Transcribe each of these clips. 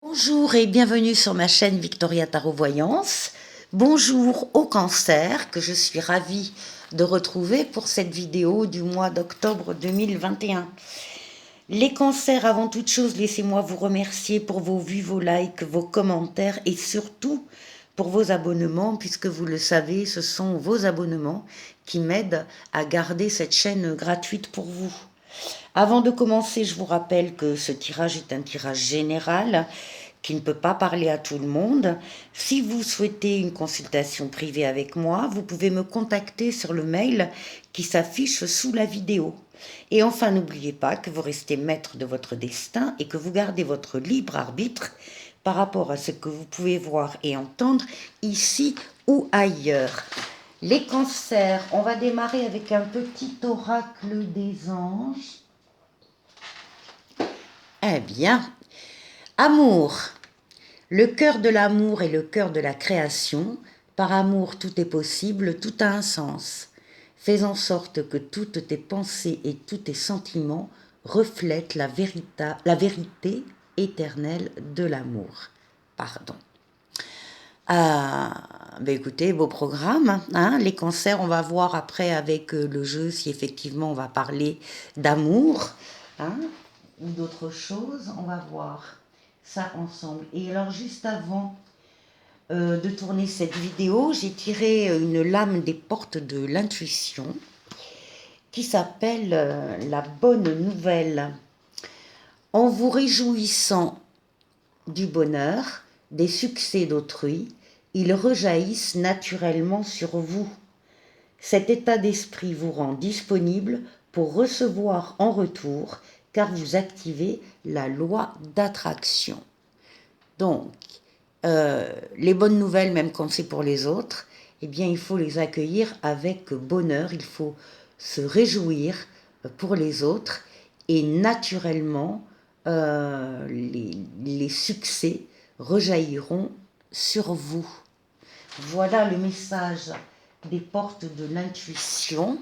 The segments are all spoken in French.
Bonjour et bienvenue sur ma chaîne Victoria Tarot Voyance. Bonjour au cancer que je suis ravie de retrouver pour cette vidéo du mois d'octobre 2021. Les cancers, avant toute chose, laissez-moi vous remercier pour vos vues, vos likes, vos commentaires et surtout pour vos abonnements, puisque vous le savez, ce sont vos abonnements qui m'aident à garder cette chaîne gratuite pour vous. Avant de commencer, je vous rappelle que ce tirage est un tirage général qui ne peut pas parler à tout le monde. Si vous souhaitez une consultation privée avec moi, vous pouvez me contacter sur le mail qui s'affiche sous la vidéo. Et enfin, n'oubliez pas que vous restez maître de votre destin et que vous gardez votre libre arbitre par rapport à ce que vous pouvez voir et entendre ici ou ailleurs. Les cancers, on va démarrer avec un petit oracle des anges. Eh bien, amour. Le cœur de l'amour est le cœur de la création. Par amour, tout est possible, tout a un sens. Fais en sorte que toutes tes pensées et tous tes sentiments reflètent la vérité éternelle de l'amour. Pardon. Écoutez, beau programme, hein, les cancers, on va voir après avec le jeu si effectivement on va parler d'amour, hein, ou d'autre chose, on va voir ça ensemble. Et alors juste avant de tourner cette vidéo, j'ai tiré une lame des portes de l'intuition qui s'appelle la bonne nouvelle. En vous réjouissant du bonheur, des succès d'autrui, ils rejaillissent naturellement sur vous. Cet état d'esprit vous rend disponible pour recevoir en retour, car vous activez la loi d'attraction. Donc, les bonnes nouvelles, même quand c'est pour les autres, eh bien, il faut les accueillir avec bonheur, il faut se réjouir pour les autres, et naturellement, les succès rejailliront sur vous. Voilà le message des portes de l'intuition.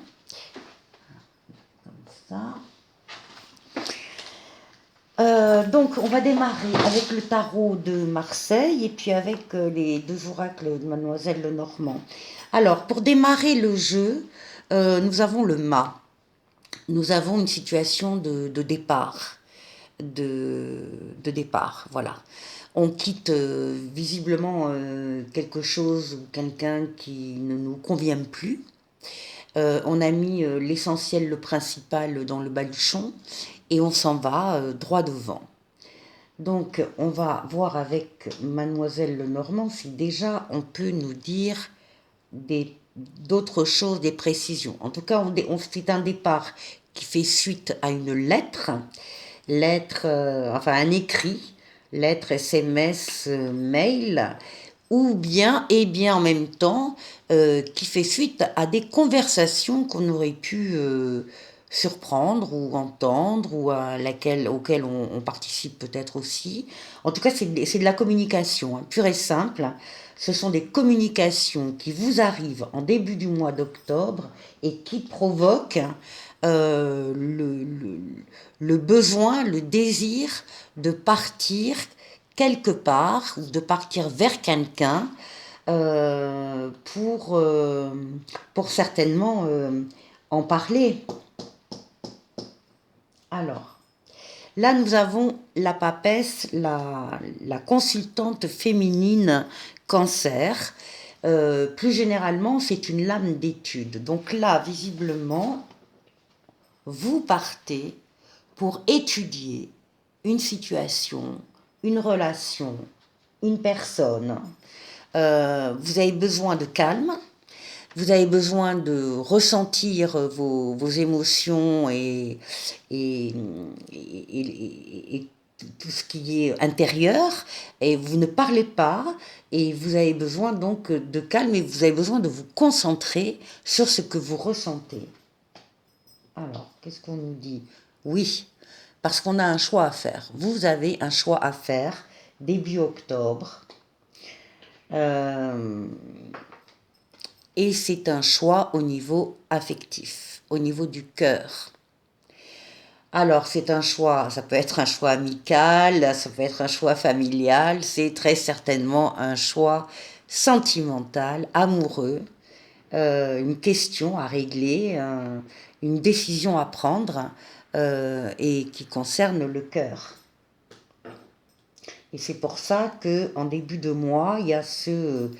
Comme ça. Donc, on va démarrer avec le tarot de Marseille et puis avec les deux oracles de Mademoiselle Lenormand. Alors, pour démarrer le jeu, nous avons le mât. Nous avons une situation de départ. De départ, voilà. On quitte visiblement quelque chose ou quelqu'un qui ne nous convient plus. On a mis l'essentiel, le principal dans le baluchon et on s'en va droit devant. Donc, on va voir avec Mademoiselle Lenormand si déjà on peut nous dire d'autres choses, des précisions. En tout cas, c'est un départ qui fait suite à une lettre, enfin un écrit, lettre, SMS, mail, ou bien, et bien en même temps, qui fait suite à des conversations qu'on aurait pu surprendre ou entendre, ou auxquelles on participe peut-être aussi. En tout cas, c'est de la communication, hein, pure et simple. Ce sont des communications qui vous arrivent en début du mois d'octobre et qui provoquent le besoin, le désir de partir quelque part, ou de partir vers quelqu'un pour certainement en parler. Alors, là nous avons la papesse, la consultante féminine cancer. Plus généralement, c'est une lame d'étude. Donc là, visiblement, vous partez pour étudier une situation, une relation, une personne. Vous avez besoin de calme, vous avez besoin de ressentir vos émotions et tout ce qui est intérieur, et vous ne parlez pas, et vous avez besoin donc de calme, et vous avez besoin de vous concentrer sur ce que vous ressentez. Alors, qu'est-ce qu'on nous dit? Oui, parce qu'on a un choix à faire. Vous avez un choix à faire début octobre. Et c'est un choix au niveau affectif, au niveau du cœur. Alors, c'est un choix, ça peut être un choix amical, ça peut être un choix familial, c'est très certainement un choix sentimental, amoureux, une question à régler, une décision à prendre et qui concerne le cœur. Et c'est pour ça que en début de mois, il y a ce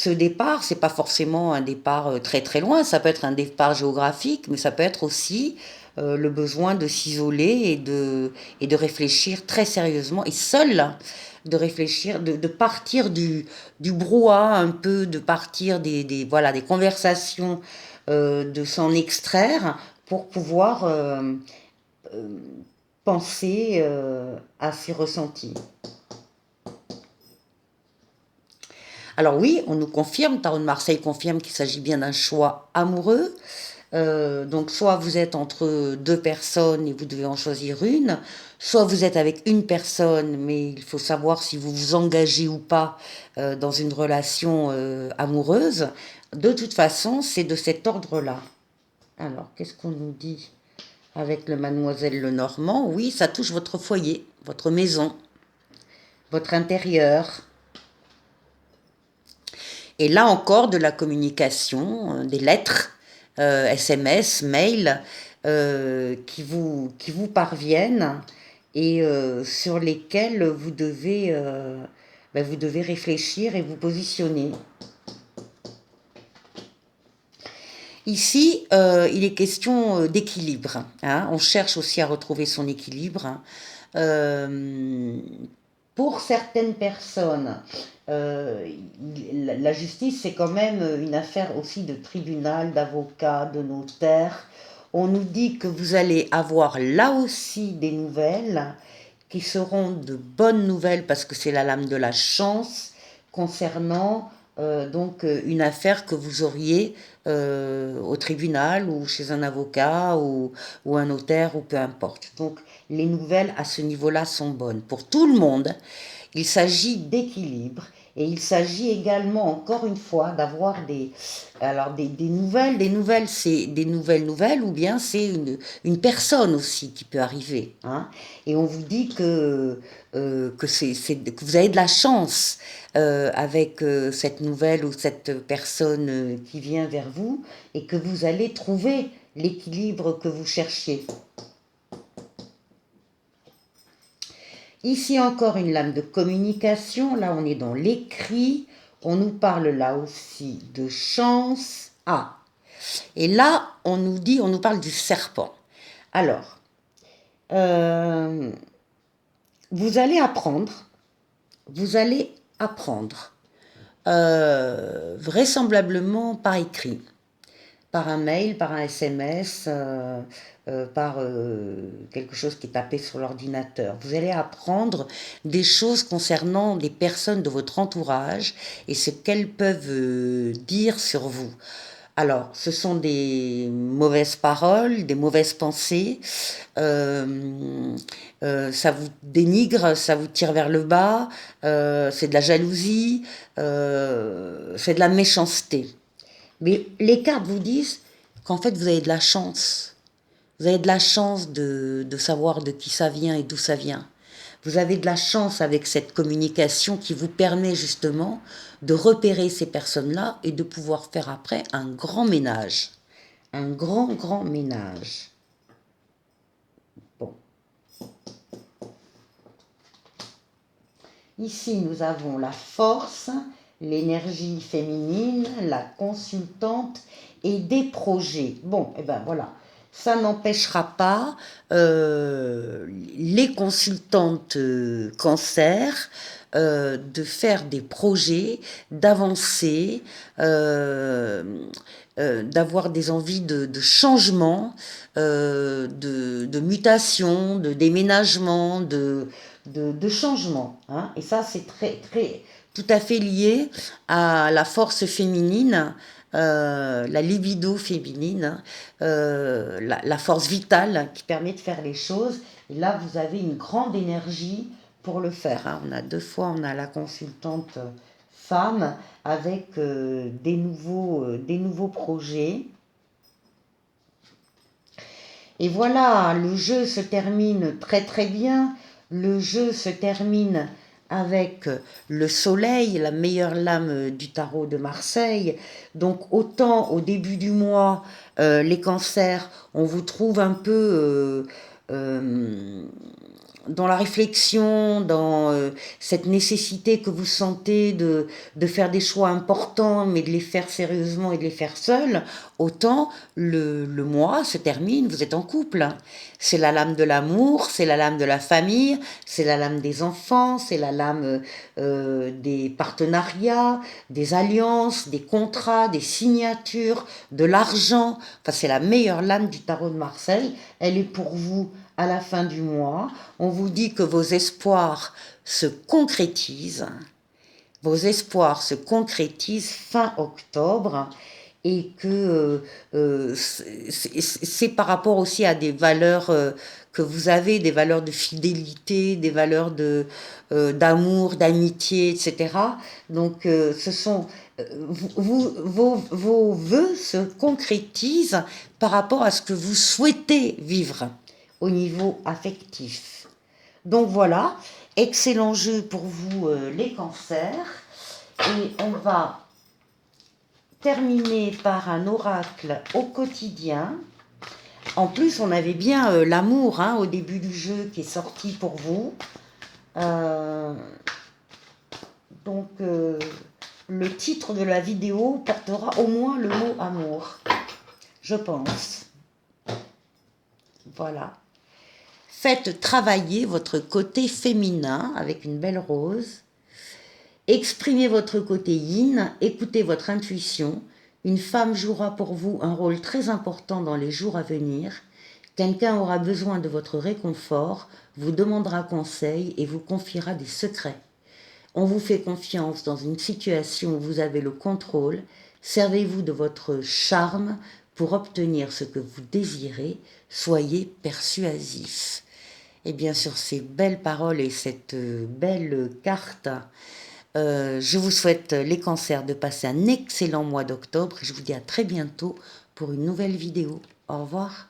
départ. C'est pas forcément un départ très très loin. Ça peut être un départ géographique, mais ça peut être aussi le besoin de s'isoler et de réfléchir très sérieusement et seul de réfléchir, de partir du brouhaha un peu, de partir voilà, des conversations, de s'en extraire pour pouvoir euh, penser à ses ressentis. Alors oui, on nous confirme, Tarot de Marseille confirme qu'il s'agit bien d'un choix amoureux. Donc soit vous êtes entre deux personnes et vous devez en choisir une, soit vous êtes avec une personne, mais il faut savoir si vous vous engagez ou pas dans une relation amoureuse. De toute façon, c'est de cet ordre-là. Alors, qu'est-ce qu'on nous dit avec le Mademoiselle Lenormand? Oui, ça touche votre foyer, votre maison, votre intérieur. Et là encore, de la communication, des lettres, SMS, mail, qui vous parviennent et sur lesquels vous devez réfléchir et vous positionner. Ici, il est question d'équilibre. Hein. On cherche aussi à retrouver son équilibre. Euh, pour certaines personnes, euh, la justice, c'est quand même une affaire aussi de tribunal, d'avocat, de notaire. On nous dit que vous allez avoir là aussi des nouvelles qui seront de bonnes nouvelles parce que c'est la lame de la chance concernant une affaire que vous auriez au tribunal ou chez un avocat ou un notaire ou peu importe. Donc les nouvelles à ce niveau-là sont bonnes. Pour tout le monde, il s'agit d'équilibre et il s'agit également, encore une fois, d'avoir des nouvelles, c'est des nouvelles ou bien c'est une personne aussi qui peut arriver. Hein. Et on vous dit que vous avez de la chance avec cette nouvelle ou cette personne qui vient vers vous et que vous allez trouver l'équilibre que vous cherchiez. Ici encore une lame de communication, là on est dans l'écrit, on nous parle là aussi de chance. Ah, et là on nous parle du serpent. Alors, euh, vous allez apprendre, vous allez apprendre, vraisemblablement par écrit, par un mail, par un SMS, par quelque chose qui est tapé sur l'ordinateur. Vous allez apprendre des choses concernant des personnes de votre entourage et ce qu'elles peuvent dire sur vous. Alors, ce sont des mauvaises paroles, des mauvaises pensées, ça vous dénigre, ça vous tire vers le bas, c'est de la jalousie, c'est de la méchanceté. Mais les cartes vous disent qu'en fait, vous avez de la chance. Vous avez de la chance de savoir de qui ça vient et d'où ça vient. Vous avez de la chance avec cette communication qui vous permet justement de repérer ces personnes-là et de pouvoir faire après un grand ménage. Un grand, grand ménage. Bon. Ici, nous avons la force, l'énergie féminine, la consultante et des projets. Bon, et ben voilà. Ça n'empêchera pas les consultantes cancer de faire des projets, d'avancer, d'avoir des envies de changement, de mutation, de déménagement, de changement. Hein. Et ça, c'est tout à fait lié à la force féminine, la libido féminine, la force vitale qui permet de faire les choses. Et là, vous avez une grande énergie pour le faire. Hein. On a deux fois, on a la consultante femme avec des nouveaux projets. Et voilà, le jeu se termine très très bien. Le jeu se termine avec le soleil, la meilleure lame du tarot de Marseille. Donc autant au début du mois, les cancers, on vous trouve un peu euh, dans la réflexion, dans cette nécessité que vous sentez de faire des choix importants, mais de les faire sérieusement et de les faire seuls, autant le mois se termine, vous êtes en couple. C'est la lame de l'amour, c'est la lame de la famille, c'est la lame des enfants, c'est la lame des partenariats, des alliances, des contrats, des signatures, de l'argent. Enfin, c'est la meilleure lame du tarot de Marseille. Elle est pour vous à la fin du mois. On vous dit que vos espoirs se concrétisent. Vos espoirs se concrétisent fin octobre et que c'est par rapport aussi à des valeurs que vous avez, des valeurs de fidélité, des valeurs d'amour, d'amitié, etc. Donc ce sont vos vœux se concrétisent par rapport à ce que vous souhaitez vivre au niveau affectif. Donc voilà, excellent jeu pour vous les cancers. Et on va terminer par un oracle au quotidien. En plus, on avait bien l'amour au début du jeu qui est sorti pour vous. Euh, donc, le titre de la vidéo portera au moins le mot amour, je pense. Voilà. Faites travailler votre côté féminin avec une belle rose. Exprimez votre côté yin, écoutez votre intuition. Une femme jouera pour vous un rôle très important dans les jours à venir. Quelqu'un aura besoin de votre réconfort, vous demandera conseil et vous confiera des secrets. On vous fait confiance dans une situation où vous avez le contrôle. Servez-vous de votre charme pour obtenir ce que vous désirez. Soyez persuasif. Et bien sur ces belles paroles et cette belle carte, je vous souhaite les cancers de passer un excellent mois d'octobre. Je vous dis à très bientôt pour une nouvelle vidéo. Au revoir.